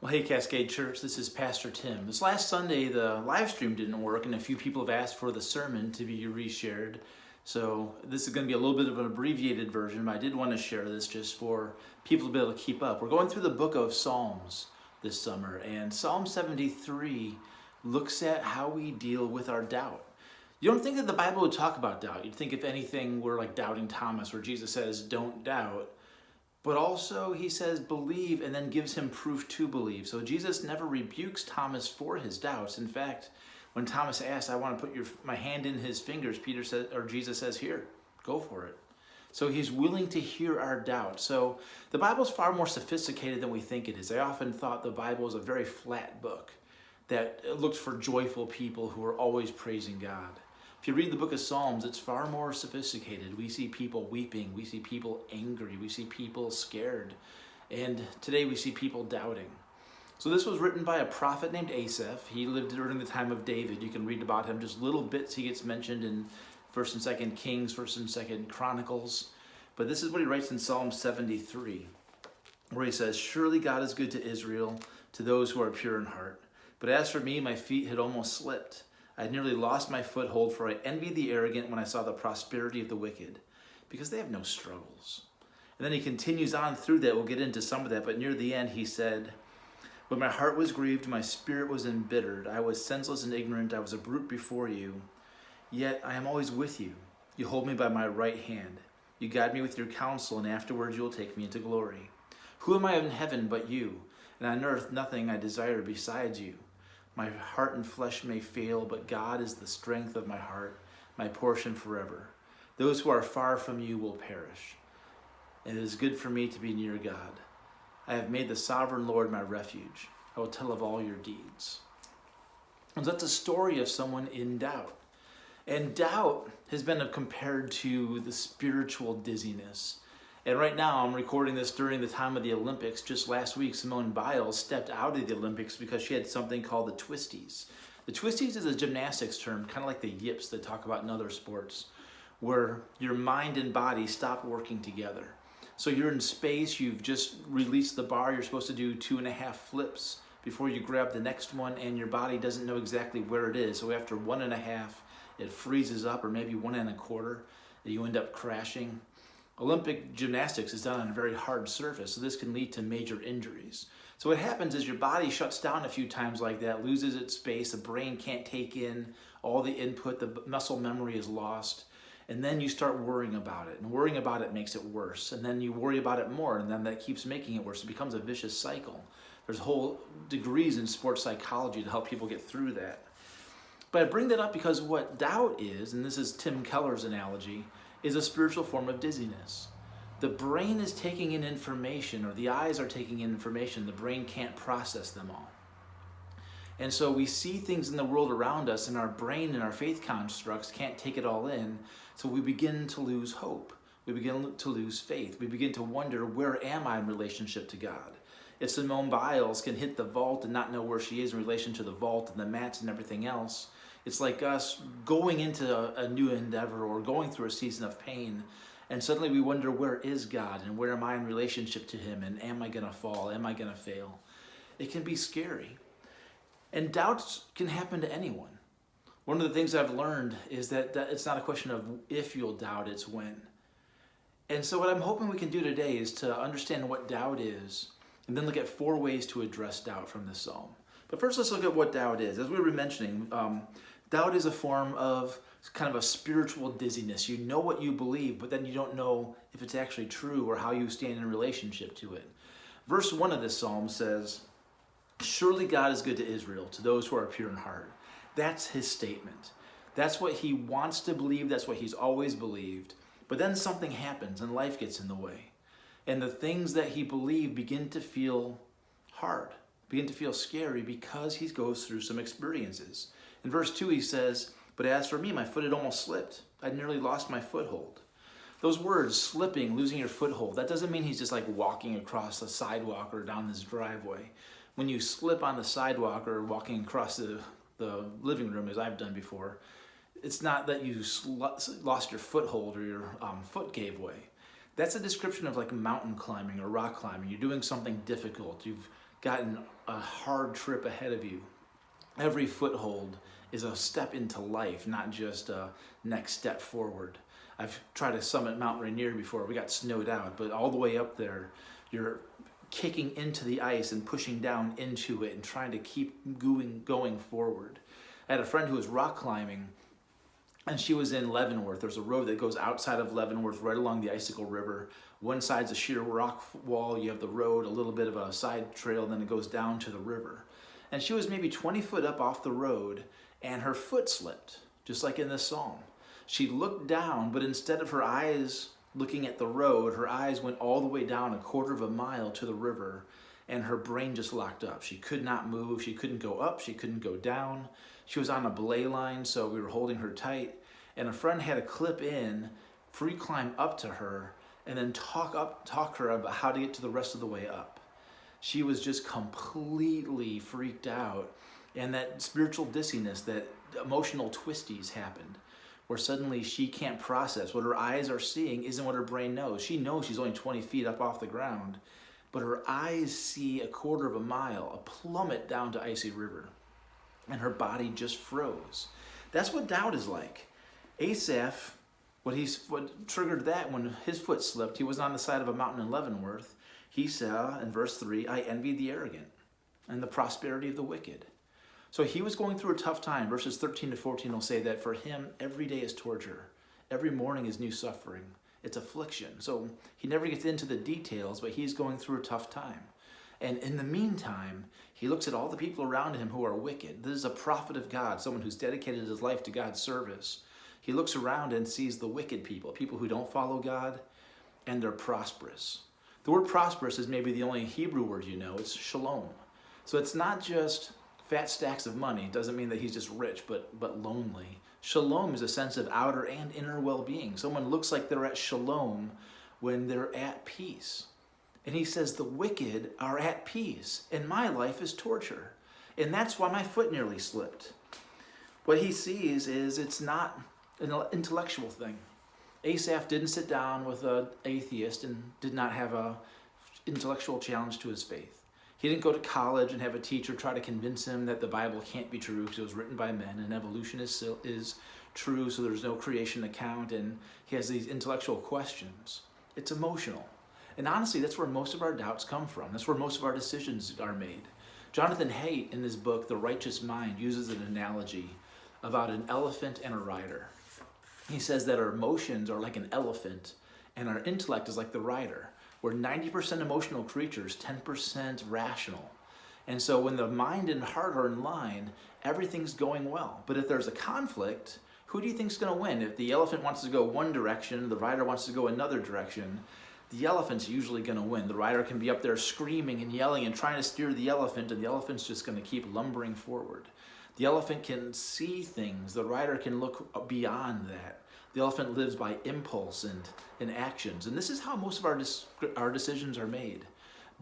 Well, hey Cascade Church, this is Pastor Tim. This last Sunday, the live stream didn't work, and a few people have asked for the sermon to be reshared. So this is going to be a little bit of an abbreviated version, but I did want to share this just for people to be able to keep up. We're going through the book of Psalms this summer, and Psalm 73 looks at how we deal with our doubt. You don't think that the Bible would talk about doubt. You'd think if anything, we're like doubting Thomas, where Jesus says, don't doubt. But also he says believe and then gives him proof to believe. So Jesus never rebukes Thomas for his doubts. In fact, when Thomas asks, I want to put my hand in his fingers, Jesus says, here, go for it. So he's willing to hear our doubt. So the Bible's far more sophisticated than we think it is. I often thought the Bible was a very flat book that looked for joyful people who are always praising God. If you read the book of Psalms, it's far more sophisticated. We see people weeping, we see people angry, we see people scared, and today we see people doubting. So this was written by a prophet named Asaph. He lived during the time of David. You can read about him, just little bits he gets mentioned in 1st and 2nd Kings, 1st and 2nd Chronicles. But this is what he writes in Psalm 73, where he says, surely God is good to Israel, to those who are pure in heart. But as for me, my feet had almost slipped. I had nearly lost my foothold, for I envied the arrogant when I saw the prosperity of the wicked, because they have no struggles. And then he continues on through that. We'll get into some of that, but near the end he said, when my heart was grieved, my spirit was embittered. I was senseless and ignorant. I was a brute before you. Yet I am always with you. You hold me by my right hand. You guide me with your counsel, and afterwards you will take me into glory. Who am I in heaven but you? And on earth nothing I desire besides you. My heart and flesh may fail, but God is the strength of my heart, my portion forever. Those who are far from you will perish. It is good for me to be near God. I have made the sovereign Lord my refuge. I will tell of all your deeds. And that's a story of someone in doubt. And doubt has been compared to the spiritual dizziness. And right now, I'm recording this during the time of the Olympics. Just last week, Simone Biles stepped out of the Olympics because she had something called the Twisties. The Twisties is a gymnastics term, kind of like the yips they talk about in other sports, where your mind and body stop working together. So you're in space, you've just released the bar, you're supposed to do 2.5 flips before you grab the next one, and your body doesn't know exactly where it is. So after 1.5, it freezes up, or maybe 1.25, and you end up crashing. Olympic gymnastics is done on a very hard surface, so this can lead to major injuries. So what happens is your body shuts down a few times like that, loses its space, the brain can't take in all the input, the muscle memory is lost, and then you start worrying about it. And worrying about it makes it worse, and then you worry about it more, and then that keeps making it worse. It becomes a vicious cycle. There's whole degrees in sports psychology to help people get through that. But I bring that up because what doubt is, and this is Tim Keller's analogy, is a spiritual form of dizziness. The brain is taking in information, or the eyes are taking in information. The brain can't process them all. And so we see things in the world around us, and our brain and our faith constructs can't take it all in. So we begin to lose hope. We begin to lose faith. We begin to wonder, where am I in relationship to God? If Simone Biles can hit the vault and not know where she is in relation to the vault and the mats and everything else, it's like us going into a new endeavor or going through a season of pain, and suddenly we wonder, where is God and where am I in relationship to him, and am I going to fall? Am I going to fail? It can be scary. And doubts can happen to anyone. One of the things I've learned is that it's not a question of if you'll doubt, it's when. And so what I'm hoping we can do today is to understand what doubt is, and then look at 4 ways to address doubt from this psalm. But first, let's look at what doubt is. As we were mentioning, doubt is a form of kind of a spiritual dizziness. You know what you believe, but then you don't know if it's actually true or how you stand in relationship to it. Verse 1 of this psalm says, surely God is good to Israel, to those who are pure in heart. That's his statement. That's what he wants to believe. That's what he's always believed. But then something happens and life gets in the way. And the things that he believed begin to feel hard, begin to feel scary, because he goes through some experiences. In verse 2 he says, but as for me, my foot had almost slipped. I'd nearly lost my foothold. Those words, slipping, losing your foothold, that doesn't mean he's just like walking across the sidewalk or down his driveway. When you slip on the sidewalk or walking across the living room, as I've done before, it's not that you lost your foothold or your foot gave way. That's a description of like mountain climbing or rock climbing. You're doing something difficult. You've got a hard trip ahead of you. Every foothold is a step into life, not just a next step forward. I've tried to summit Mount Rainier before. We got snowed out, but all the way up there, you're kicking into the ice and pushing down into it and trying to keep going forward. I had a friend who was rock climbing, and she was in Leavenworth. There's a road that goes outside of Leavenworth right along the Icicle River. One side's a sheer rock wall. You have the road, a little bit of a side trail, then it goes down to the river. And she was maybe 20 foot up off the road, and her foot slipped, just like in this psalm. She looked down, but instead of her eyes looking at the road, her eyes went all the way down a quarter of a mile to the river, and her brain just locked up. She could not move. She couldn't go up. She couldn't go down. She was on a belay line, so we were holding her tight. And a friend had to clip in, free climb up to her, and then talk her about how to get to the rest of the way up. She was just completely freaked out. And that spiritual dizziness, that emotional twisties happened, where suddenly she can't process. What her eyes are seeing isn't what her brain knows. She knows she's only 20 feet up off the ground, but her eyes see a quarter of a mile, a plummet down to icy river, and her body just froze. That's what doubt is like. Asaph, what triggered that when his foot slipped, he was on the side of a mountain in Leavenworth. He saw in verse 3, I envied the arrogant and the prosperity of the wicked. So he was going through a tough time. Verses 13 to 14 will say that for him, every day is torture. Every morning is new suffering. It's affliction. So he never gets into the details, but he's going through a tough time. And in the meantime, he looks at all the people around him who are wicked. This is a prophet of God, someone who's dedicated his life to God's service. He looks around and sees the wicked people who don't follow God, and they're prosperous. The word prosperous is maybe the only Hebrew word you know. It's shalom. So it's not just fat stacks of money. It doesn't mean that he's just rich, but lonely. Shalom is a sense of outer and inner well-being. Someone looks like they're at shalom when they're at peace. And he says the wicked are at peace, and my life is torture. And that's why my foot nearly slipped. What he sees is it's not an intellectual thing. Asaph didn't sit down with an atheist and did not have an intellectual challenge to his faith. He didn't go to college and have a teacher try to convince him that the Bible can't be true because it was written by men and evolution is true, so there's no creation account, and he has these intellectual questions. It's emotional. And honestly, that's where most of our doubts come from. That's where most of our decisions are made. Jonathan Haidt, in his book, The Righteous Mind, uses an analogy about an elephant and a rider. He says that our emotions are like an elephant and our intellect is like the rider. We're 90% emotional creatures, 10% rational. And so when the mind and heart are in line, everything's going well. But if there's a conflict, who do you think's going to win? If the elephant wants to go one direction, the rider wants to go another direction, the elephant's usually going to win. The rider can be up there screaming and yelling and trying to steer the elephant, and the elephant's just going to keep lumbering forward. The elephant can see things. The rider can look beyond that. The elephant lives by impulse and actions. And this is how most of our decisions are made.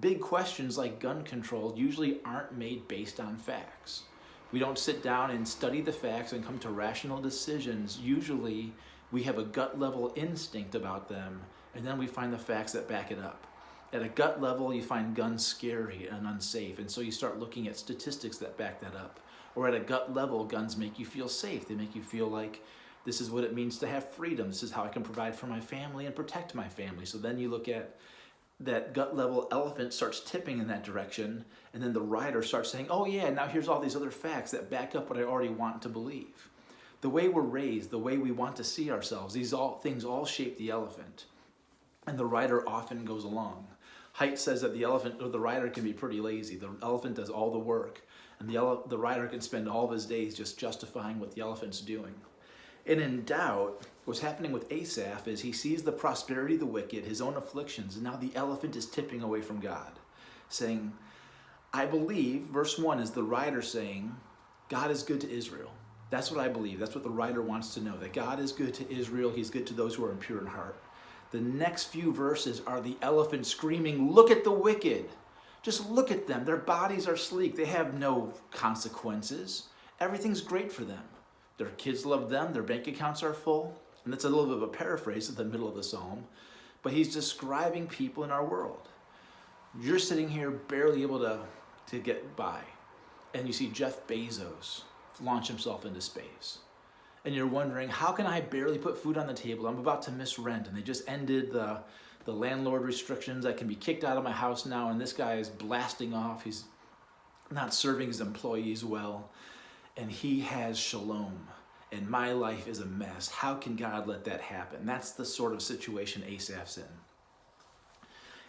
Big questions like gun control usually aren't made based on facts. We don't sit down and study the facts and come to rational decisions. Usually we have a gut level instinct about them, and then we find the facts that back it up. At a gut level, you find guns scary and unsafe, and so you start looking at statistics that back that up. Or at a gut level, guns make you feel safe. They make you feel like this is what it means to have freedom. This is how I can provide for my family and protect my family. So then you look at that gut level elephant starts tipping in that direction, and then the rider starts saying, oh yeah, now here's all these other facts that back up what I already want to believe. The way we're raised, the way we want to see ourselves, these things all shape the elephant. And the rider often goes along. Haidt says that the rider can be pretty lazy. The elephant does all the work, and the rider can spend all of his days just justifying what the elephant's doing. And in doubt, what's happening with Asaph is he sees the prosperity of the wicked, his own afflictions, and now the elephant is tipping away from God, saying, I believe, verse 1 is the rider saying, God is good to Israel. That's what I believe. That's what the writer wants to know, that God is good to Israel. He's good to those who are impure in heart. The next few verses are the elephant screaming, look at the wicked. Just look at them. Their bodies are sleek. They have no consequences. Everything's great for them. Their kids love them. Their bank accounts are full. And that's a little bit of a paraphrase at the middle of the psalm. But he's describing people in our world. You're sitting here barely able to to get by. And you see Jeff Bezos launch himself into space. And you're wondering, how can I barely put food on the table? I'm about to miss rent, and they just ended the landlord restrictions. I can be kicked out of my house now, and this guy is blasting off. He's not serving his employees well, and he has shalom. And my life is a mess. How can God let that happen? That's the sort of situation Asaph's in.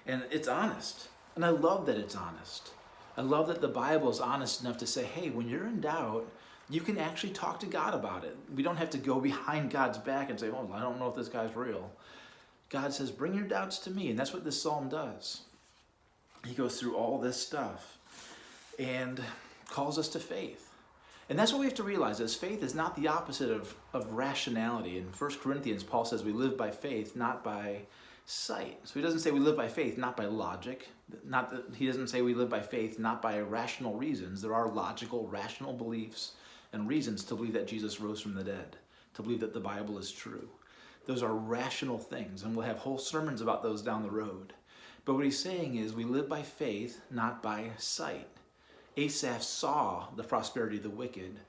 And it's honest. And I love that it's honest. I love that the Bible is honest enough to say, hey, when you're in doubt, you can actually talk to God about it. We don't have to go behind God's back and say, oh, I don't know if this guy's real. God says, bring your doubts to me. And that's what this psalm does. He goes through all this stuff and calls us to faith. And that's what we have to realize, is faith is not the opposite of rationality. In 1 Corinthians, Paul says we live by faith, not by sight. So he doesn't say we live by faith, not by logic. He doesn't say we live by faith, not by rational reasons. There are logical, rational beliefs and reasons to believe that Jesus rose from the dead, to believe that the Bible is true. Those are rational things, and we'll have whole sermons about those down the road. But what he's saying is we live by faith, not by sight. Asaph saw the prosperity of the wicked,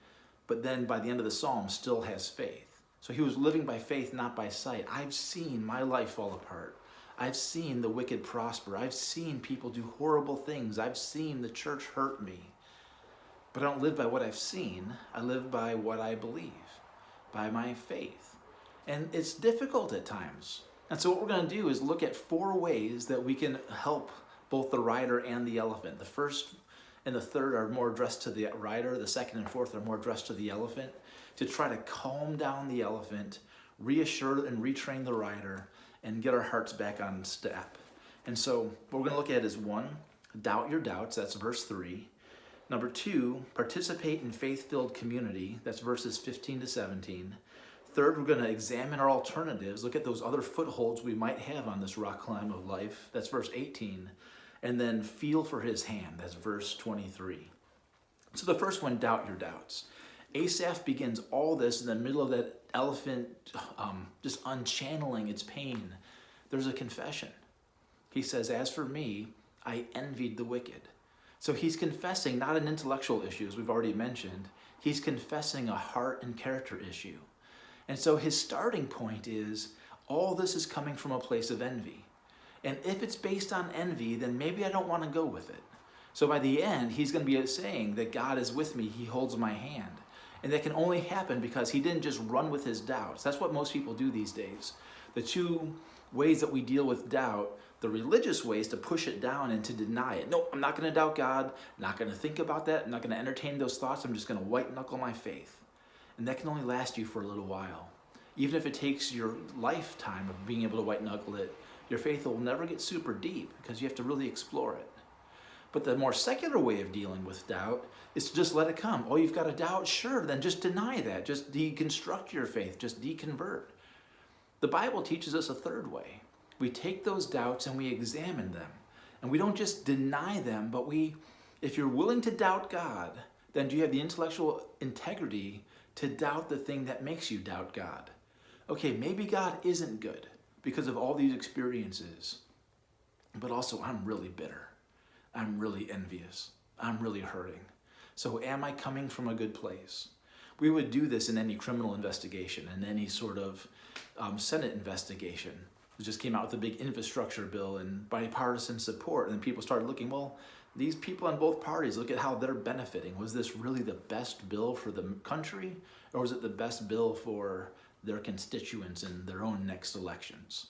but then by the end of the psalm still has faith. So he was living by faith, not by sight. I've seen my life fall apart. I've seen the wicked prosper. I've seen people do horrible things. I've seen the church hurt me. But I don't live by what I've seen. I live by what I believe, by my faith. And it's difficult at times. And so what we're going to do is look at 4 ways that we can help both the rider and the elephant. The first and the third are more addressed to the rider. The second and fourth are more addressed to the elephant, to try to calm down the elephant, reassure and retrain the rider, and get our hearts back on step. And so what we're going to look at is 1, doubt your doubts. That's verse 3. Number 2, participate in faith-filled community. That's verses 15 to 17. Third, we're going to examine our alternatives. Look at those other footholds we might have on this rock climb of life. That's verse 18. And then feel for his hand. That's verse 23. So the first one, doubt your doubts. Asaph begins all this in the middle of that elephant just unchanneling its pain. There's a confession. He says, as for me, I envied the wicked. So he's confessing not an intellectual issue, as we've already mentioned. He's confessing a heart and character issue. And so his starting point is, all this is coming from a place of envy. And if it's based on envy, then maybe I don't want to go with it. So by the end, he's going to be saying that God is with me, he holds my hand. And that can only happen because he didn't just run with his doubts. That's what most people do these days. The 2 ways that we deal with doubt, the religious way is to push it down and to deny it. No, I'm not going to doubt God, not going to think about that, I'm not going to entertain those thoughts, I'm just going to white knuckle my faith. And that can only last you for a little while. Even if it takes your lifetime of being able to white knuckle it, your faith will never get super deep because you have to really explore it. But the more secular way of dealing with doubt is to just let it come. Oh, you've got a doubt? Sure, then just deny that. Just deconstruct your faith. Just deconvert. The Bible teaches us a third way. We take those doubts and we examine them. And we don't just deny them, but if you're willing to doubt God, then do you have the intellectual integrity to doubt the thing that makes you doubt God? Okay, maybe God isn't good because of all these experiences, but also I'm really bitter. I'm really envious. I'm really hurting. So am I coming from a good place? We would do this in any criminal investigation and any sort of Senate investigation. It just came out with a big infrastructure bill and bipartisan support, and then people started looking, well, these people on both parties, look at how they're benefiting. Was this really the best bill for the country, or was it the best bill for their constituents in their own next elections?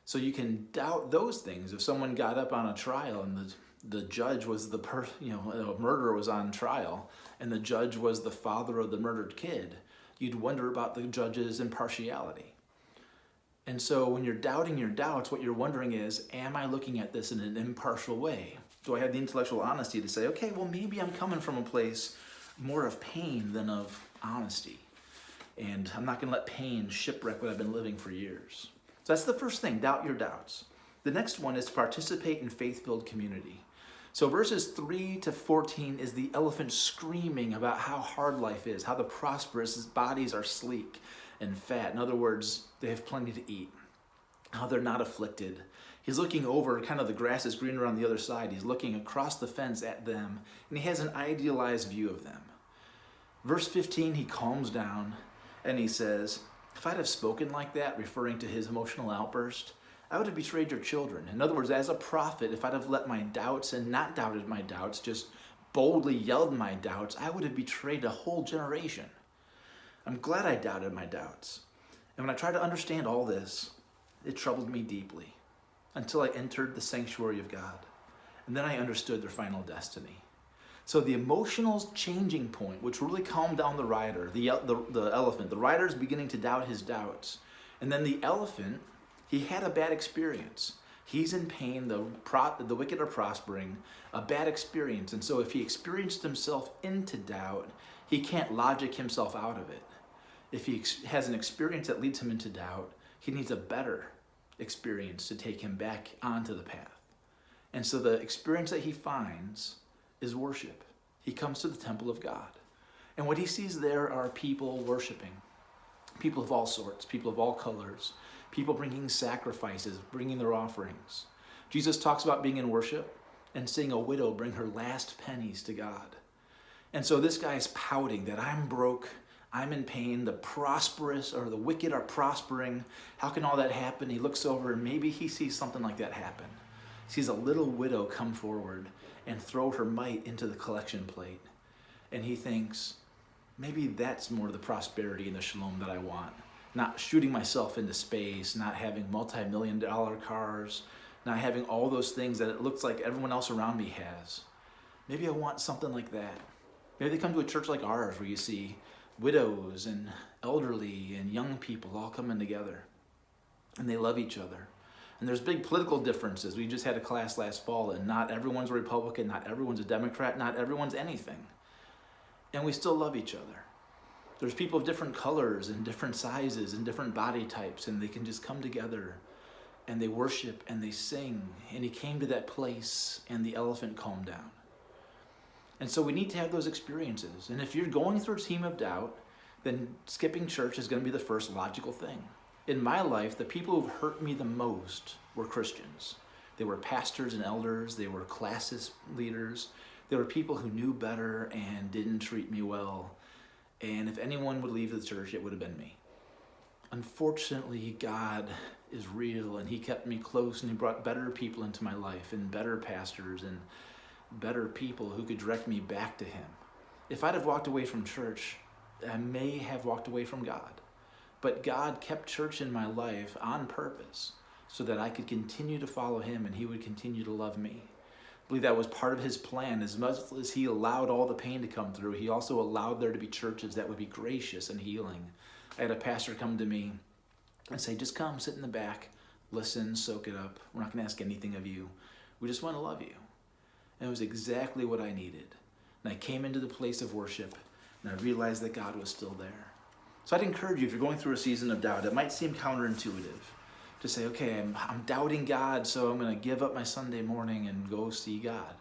So you can doubt those things. If someone got up on a trial and the judge was a murderer was on trial, and the judge was the father of the murdered kid, you'd wonder about the judge's impartiality. And so when you're doubting your doubts, what you're wondering is, am I looking at this in an impartial way? Do I have the intellectual honesty to say, okay, well, maybe I'm coming from a place more of pain than of honesty. And I'm not going to let pain shipwreck what I've been living for years. So that's the first thing, doubt your doubts. The next one is to participate in faith-filled community. So verses 3 to 14 is the elephant screaming about how hard life is, how the prosperous bodies are sleek and fat. In other words, they have plenty to eat, how they're not afflicted. He's looking over, kind of the grass is greener on the other side. He's looking across the fence at them, and he has an idealized view of them. Verse 15, he calms down and he says, if I'd have spoken like that, referring to his emotional outburst, I would have betrayed your children. In other words, as a prophet, if I'd have let my doubts and not doubted my doubts, just boldly yelled my doubts, I would have betrayed a whole generation. I'm glad I doubted my doubts. And when I tried to understand all this, it troubled me deeply until I entered the sanctuary of God. And then I understood their final destiny. So the emotional changing point, which really calmed down the rider, the elephant, the rider's beginning to doubt his doubts. And then the elephant, he had a bad experience. He's in pain, the wicked are prospering, a bad experience. And so if he experienced himself into doubt, he can't logic himself out of it. If he has an experience that leads him into doubt, he needs a better experience to take him back onto the path. And so the experience that he finds is worship. He comes to the temple of God. And what he sees there are people worshiping. People of all sorts, people of all colors, people bringing sacrifices, bringing their offerings. Jesus talks about being in worship and seeing a widow bring her last pennies to God. And so this guy's pouting that I'm broke, I'm in pain, the prosperous or the wicked are prospering. How can all that happen? He looks over and maybe he sees something like that happen. He sees a little widow come forward and throw her mite into the collection plate. And he thinks, maybe that's more the prosperity and the shalom that I want. Not shooting myself into space, not having multi-million-dollar cars, not having all those things that it looks like everyone else around me has. Maybe I want something like that. Maybe they come to a church like ours where you see widows and elderly and young people all coming together. And they love each other. And there's big political differences. We just had a class last fall, and not everyone's a Republican, not everyone's a Democrat, not everyone's anything. And we still love each other. There's people of different colors and different sizes and different body types, and they can just come together and they worship and they sing. And he came to that place and the elephant calmed down. And so we need to have those experiences. And if you're going through a team of doubt, then skipping church is going to be the first logical thing. In my life, the people who've hurt me the most were Christians. They were pastors and elders. They were classis leaders. They were people who knew better and didn't treat me well. And if anyone would leave the church, it would have been me. Unfortunately, God is real, and he kept me close, and he brought better people into my life, and better pastors, and better people who could direct me back to him. If I'd have walked away from church, I may have walked away from God. But God kept church in my life on purpose so that I could continue to follow him and he would continue to love me. I believe that was part of his plan. As much as he allowed all the pain to come through, he also allowed there to be churches that would be gracious and healing. I had a pastor come to me and say, just come, sit in the back, listen, soak it up. We're not going to ask anything of you. We just want to love you. And it was exactly what I needed. And I came into the place of worship and I realized that God was still there. So I'd encourage you, if you're going through a season of doubt, it might seem counterintuitive to say, okay, I'm doubting God, so I'm going to give up my Sunday morning and go see God.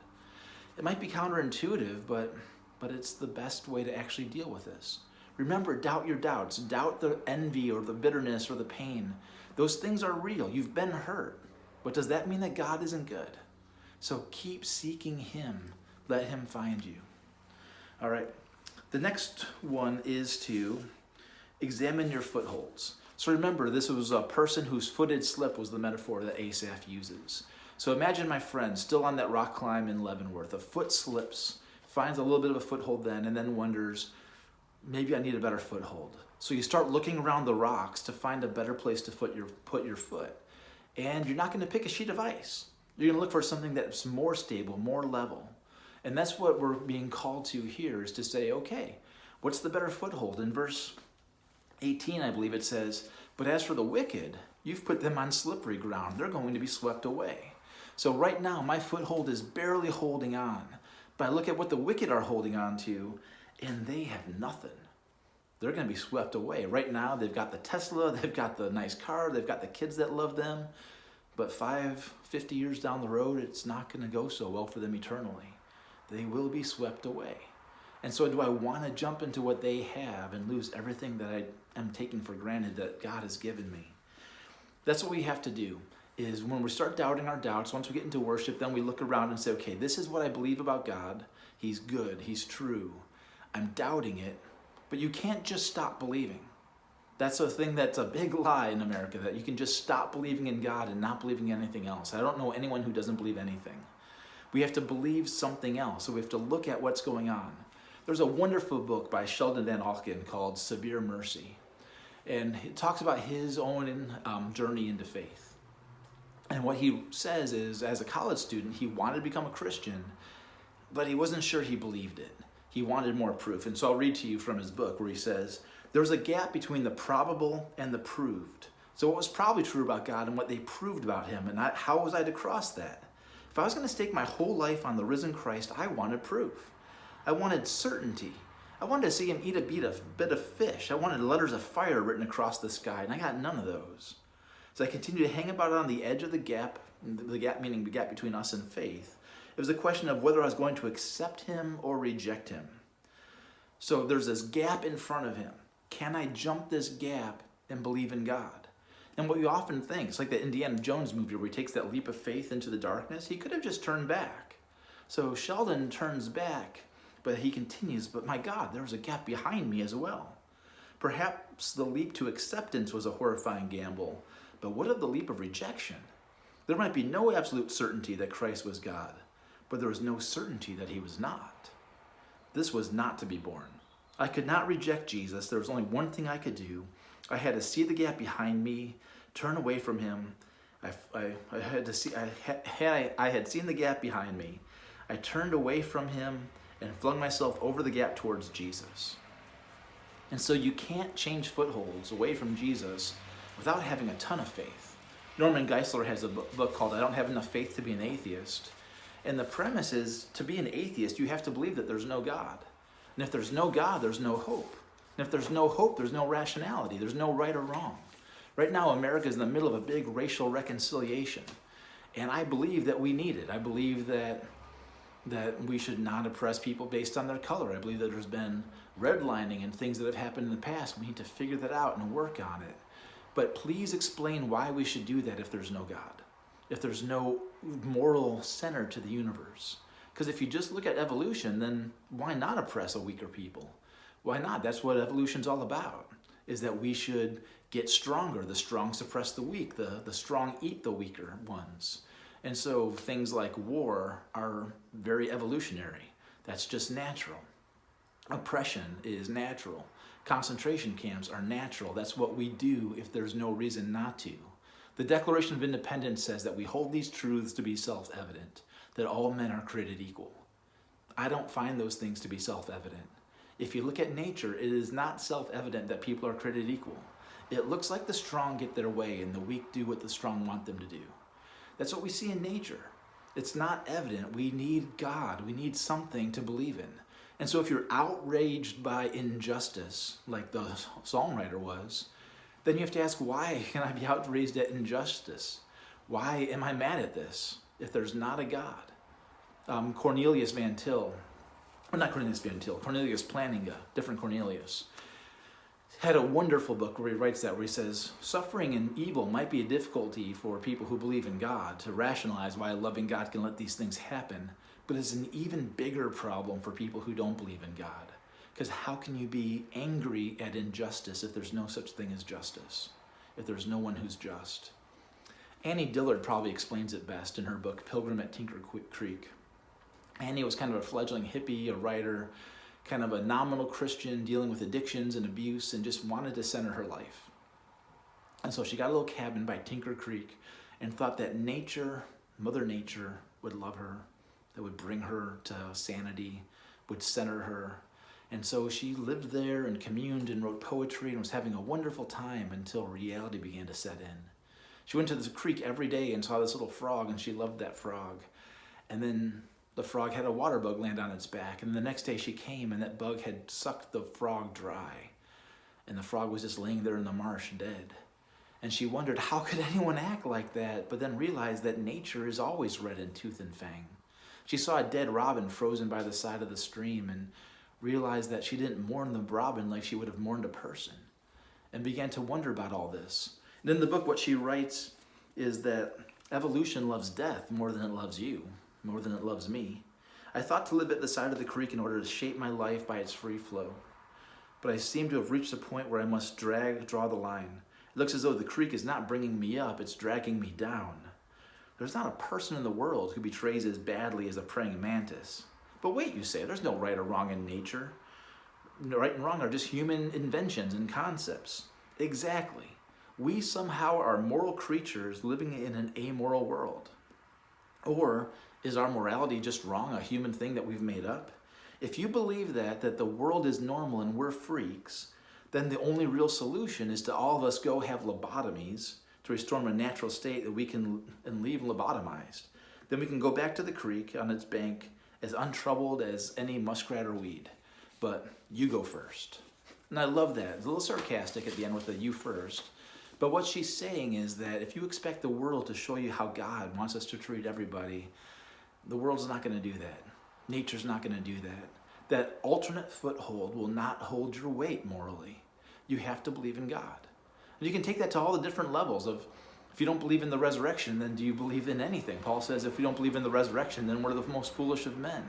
It might be counterintuitive, but it's the best way to actually deal with this. Remember, doubt your doubts. Doubt the envy or the bitterness or the pain. Those things are real. You've been hurt. But does that mean that God isn't good? So keep seeking him. Let him find you. All right. The next one is to examine your footholds. So remember, this was a person whose foot had slipped was the metaphor that Asaph uses. So imagine my friend still on that rock climb in Leavenworth. A foot slips, finds a little bit of a foothold then, and then wonders, maybe I need a better foothold. So you start looking around the rocks to find a better place to put your foot. And you're not going to pick a sheet of ice. You're going to look for something that's more stable, more level. And that's what we're being called to here, is to say, okay, what's the better foothold? In verse 18, I believe it says, but as for the wicked, you've put them on slippery ground. They're going to be swept away. So right now, my foothold is barely holding on. But I look at what the wicked are holding on to, and they have nothing. They're going to be swept away. Right now, they've got the Tesla, they've got the nice car, they've got the kids that love them. But 50 years down the road, it's not going to go so well for them eternally. They will be swept away. And so do I want to jump into what they have and lose everything that I am taking for granted that God has given me? That's what we have to do. is when we start doubting our doubts, once we get into worship, then we look around and say, okay, this is what I believe about God. He's good, he's true. I'm doubting it, but you can't just stop believing. That's a thing that's a big lie in America, that you can just stop believing in God and not believing in anything else. I don't know anyone who doesn't believe anything. We have to believe something else, so we have to look at what's going on. There's a wonderful book by Sheldon Van Auken called Severe Mercy, and it talks about his own journey into faith. And what he says is, as a college student, he wanted to become a Christian, but he wasn't sure he believed it. He wanted more proof. And so I'll read to you from his book where he says, there was a gap between the probable and the proved. So what was probably true about God and what they proved about him, and how was I to cross that? If I was going to stake my whole life on the risen Christ, I wanted proof. I wanted certainty. I wanted to see him eat a bit of fish. I wanted letters of fire written across the sky, and I got none of those. So I continued to hang about on the edge of the gap meaning the gap between us and faith. It was a question of whether I was going to accept him or reject him. So there's this gap in front of him. Can I jump this gap and believe in God? And what you often think, it's like the Indiana Jones movie where he takes that leap of faith into the darkness. He could have just turned back. So Sheldon turns back, but he continues, but my God, there was a gap behind me as well. Perhaps the leap to acceptance was a horrifying gamble, but what of the leap of rejection? There might be no absolute certainty that Christ was God, but there was no certainty that he was not. This was not to be borne. I could not reject Jesus. There was only one thing I could do. I had to see the gap behind me, turn away from him. I had seen the gap behind me. I turned away from him and flung myself over the gap towards Jesus. And so you can't change Footholds away from Jesus without having a ton of faith. Norman Geisler has a book called I Don't Have Enough Faith to Be an Atheist. And the premise is, to be an atheist, you have to believe that there's no God. And if there's no God, there's no hope. And if there's no hope, there's no rationality. There's no right or wrong. Right now, America is in the middle of a big racial reconciliation. And I believe that we need it. I believe that we should not oppress people based on their color. I believe that there's been redlining and things that have happened in the past. We need to figure that out and work on it. But please explain why we should do that if there's no God, if there's no moral center to the universe. Because if you just look at evolution, then why not oppress a weaker people? Why not? That's what evolution's all about, is that we should get stronger. The strong suppress the weak. The strong eat the weaker ones. And so things like war are very evolutionary. That's just natural. Oppression is natural. Concentration camps are natural. That's what we do if there's no reason not to. The Declaration of Independence says that we hold these truths to be self-evident, that all men are created equal. I don't find those things to be self-evident. If you look at nature, it is not self-evident that people are created equal. It looks like the strong get their way and the weak do what the strong want them to do. That's what we see in nature. It's not evident. We need God. We need something to believe in. And so if you're outraged by injustice, like the songwriter was, then you have to ask, why can I be outraged at injustice? Why am I mad at this if there's not a God? Cornelius Plantinga, different Cornelius, had a wonderful book where he writes that, where he says, suffering and evil might be a difficulty for people who believe in God to rationalize why a loving God can let these things happen, but it's an even bigger problem for people who don't believe in God. Because how can you be angry at injustice if there's no such thing as justice? If there's no one who's just? Annie Dillard probably explains it best in her book, Pilgrim at Tinker Creek. Annie was kind of a fledgling hippie, a writer, kind of a nominal Christian dealing with addictions and abuse, and just wanted to center her life. And so she got a little cabin by Tinker Creek and thought that nature, Mother Nature, would love her, that would bring her to sanity, would center her. And so she lived there and communed and wrote poetry and was having a wonderful time until reality began to set in. She went to the creek every day and saw this little frog, and she loved that frog. And then the frog had a water bug land on its back, and the next day she came and that bug had sucked the frog dry. And the frog was just laying there in the marsh dead. And she wondered, how could anyone act like that? But then realized that nature is always red in tooth and fang. She saw a dead robin frozen by the side of the stream and realized that she didn't mourn the robin like she would have mourned a person, and began to wonder about all this. And in the book, what she writes is that evolution loves death more than it loves you, more than it loves me. I thought to live at the side of the creek in order to shape my life by its free flow. But I seem to have reached a point where I must draw the line. It looks as though the creek is not bringing me up, it's dragging me down. There's not a person in the world who betrays as badly as a praying mantis. But wait, you say, there's no right or wrong in nature. Right and wrong are just human inventions and concepts. Exactly. We somehow are moral creatures living in an amoral world. Or is our morality just wrong, a human thing that we've made up? If you believe that the world is normal and we're freaks, then the only real solution is to all of us go have lobotomies to restore a natural state that we can and leave lobotomized. Then we can go back to the creek on its bank as untroubled as any muskrat or weed. But you go first. And I love that. It's a little sarcastic at the end with the you first. But what she's saying is that if you expect the world to show you how God wants us to treat everybody, the world's not going to do that. Nature's not going to do that. That alternate foothold will not hold your weight morally. You have to believe in God. And you can take that to all the different levels of, if you don't believe in the resurrection, then do you believe in anything? Paul says if we don't believe in the resurrection, then we're the most foolish of men.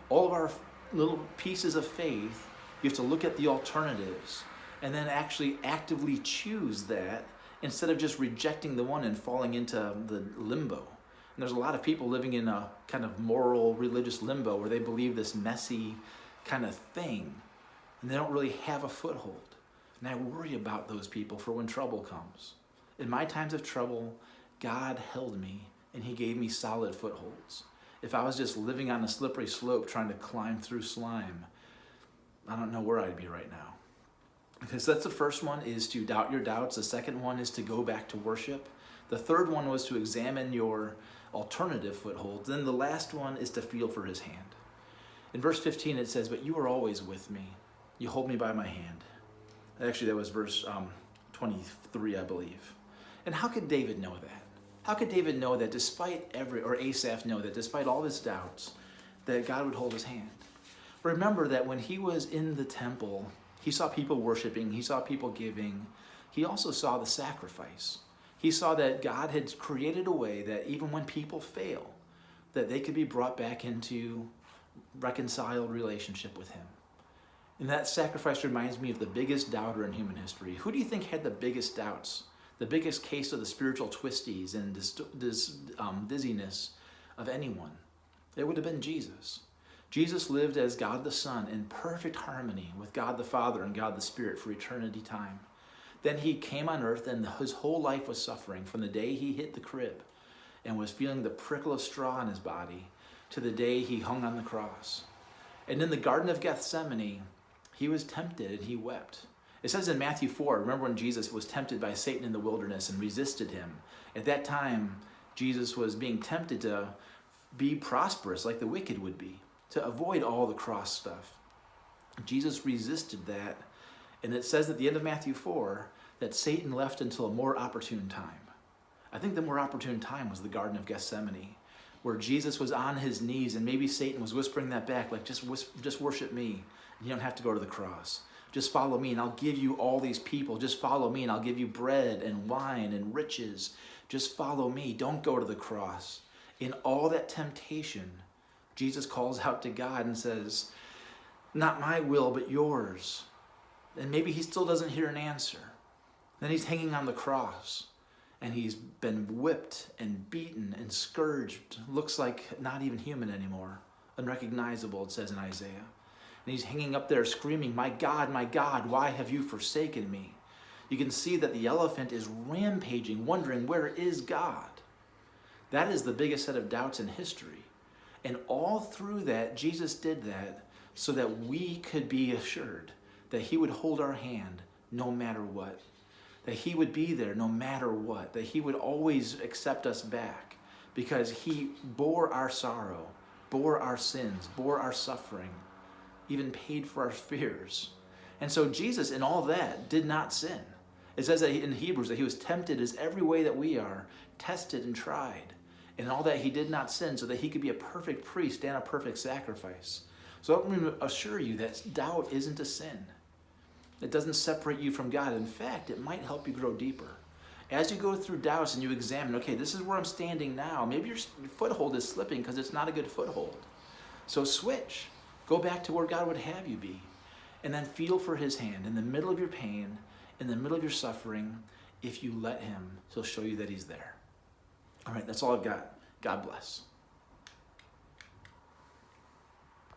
All of our little pieces of faith, you have to look at the alternatives and then actually actively choose that instead of just rejecting the one and falling into the limbo. And there's a lot of people living in a kind of moral, religious limbo where they believe this messy kind of thing, and they don't really have a foothold. And I worry about those people for when trouble comes. In my times of trouble, God held me, and he gave me solid footholds. If I was just living on a slippery slope trying to climb through slime, I don't know where I'd be right now. Because that's the first one, is to doubt your doubts. The second one is to go back to worship. The third one was to examine your alternative footholds. Then the last one is to feel for his hand. In verse 15 it says, but you are always with me. You hold me by my hand. Actually, that was verse 23, I believe. And how could David know that? How could David know that or Asaph know that despite all his doubts, that God would hold his hand? Remember that when he was in the temple, he saw people worshiping, he saw people giving, he also saw the sacrifice. He saw that God had created a way that even when people fail, that they could be brought back into reconciled relationship with him. And that sacrifice reminds me of the biggest doubter in human history. Who do you think had the biggest doubts? The biggest case of the spiritual twisties and dizziness of anyone? It would have been Jesus. Jesus lived as God the Son in perfect harmony with God the Father and God the Spirit for eternity time. Then he came on earth and his whole life was suffering from the day he hit the crib and was feeling the prickle of straw in his body to the day he hung on the cross. And in the Garden of Gethsemane, he was tempted and he wept. It says in Matthew 4, remember when Jesus was tempted by Satan in the wilderness and resisted him. At that time, Jesus was being tempted to be prosperous like the wicked would be, to avoid all the cross stuff. Jesus resisted that. And it says at the end of Matthew 4 that Satan left until a more opportune time. I think the more opportune time was the Garden of Gethsemane, where Jesus was on his knees and maybe Satan was whispering that back, like, just worship me. You don't have to go to the cross. Just follow me and I'll give you all these people. Just follow me and I'll give you bread and wine and riches. Just follow me. Don't go to the cross. In all that temptation, Jesus calls out to God and says, not my will, but yours. And maybe he still doesn't hear an answer. Then he's hanging on the cross and he's been whipped and beaten and scourged. Looks like not even human anymore. Unrecognizable, it says in Isaiah. And he's hanging up there screaming, my God, why have you forsaken me? You can see that the elephant is rampaging, wondering, where is God? That is the biggest set of doubts in history. And all through that, Jesus did that so that we could be assured that he would hold our hand no matter what. That he would be there no matter what. That he would always accept us back because he bore our sorrow, bore our sins, bore our suffering, even paid for our fears. And so Jesus, in all that, did not sin. It says that in Hebrews that he was tempted as every way that we are, tested and tried. And in all that he did not sin so that he could be a perfect priest and a perfect sacrifice. So let me assure you that doubt isn't a sin. It doesn't separate you from God. In fact, it might help you grow deeper. As you go through doubts and you examine, okay, this is where I'm standing now. Maybe your foothold is slipping because it's not a good foothold. So switch. Go back to where God would have you be. And then feel for his hand in the middle of your pain, in the middle of your suffering. If you let him, he'll show you that he's there. All right, that's all I've got. God bless.